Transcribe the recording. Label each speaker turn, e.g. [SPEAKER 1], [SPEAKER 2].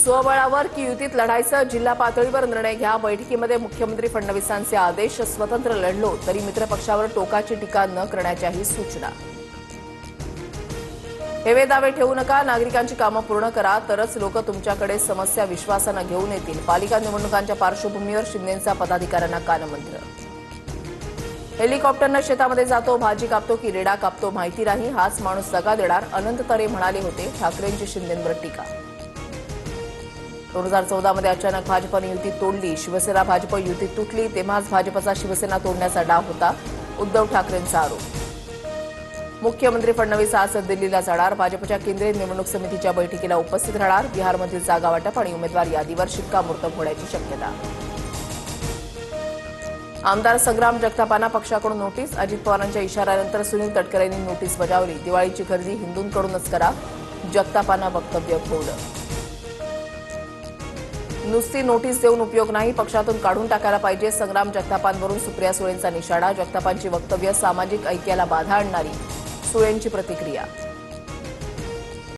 [SPEAKER 1] स्वबळावर की युतीत लढायचं, जिल्हा पातळीवर निर्णय घ्या। बैठकीमध्ये मुख्यमंत्री फडणवीसांचे आदेश। स्वतंत्र लढलो तरी मित्रपक्षावर टोकाची टीका न करण्याच्याही सूचना। हेवे दावे ठेवू नका, नागरिकांची कामं पूर्ण करा, तरच लोक तुमच्याकडे समस्या विश्वासाने घेऊन येतील। पालिका निवडणुकांच्या पार्श्वभूमीवर शिंदेंचा पदाधिकाऱ्यांना कानमंत्र। हेलिकॉप्टरनं शेतामध्ये जातो, भाजी कापतो की रेडा कापतो माहिती नाही, हाच माणूस दगा देणार, अनंत तरे म्हणाले होते। ठाकरेंची शिंदेंवर टीका। 2014 मध्ये अचानक भाजपने युती तोडली, शिवसेना भाजप युतीत तुटली, तेव्हाच भाजपचा शिवसेना तोडण्याचा डाव होता, उद्धव ठाकरेंचा आरोप। मुख्यमंत्री फडणवीस आज दिल्लीला जाणार, भाजपच्या केंद्रीय निवडणूक समितीच्या बैठकीला उपस्थित राहणार। बिहारमधील जागा वाटप आणि उमेदवार यादीवर शिक्कामोर्तब होण्याची शक्यता। आमदार संग्राम जगतापांना पक्षाकडून नोटीस, अजित पवारांच्या इशाऱ्यानंतर सुनील तटकरे यांनी नोटीस बजावली। दिवाळीची खरेदी हिंदूंकडूनच करा, जगतापांना वक्तव्य भोवलं। नुसती नोटीस देऊन उपयोग नाही, पक्षातून काढून टाकायला पाहिजे, संग्राम जगतापांवरून सुप्रिया सुळेंचा निशाणा। जगतापांची वक्तव्य सामाजिक ऐक्याला बाधा आणणारी, सुळेंची प्रतिक्रिया।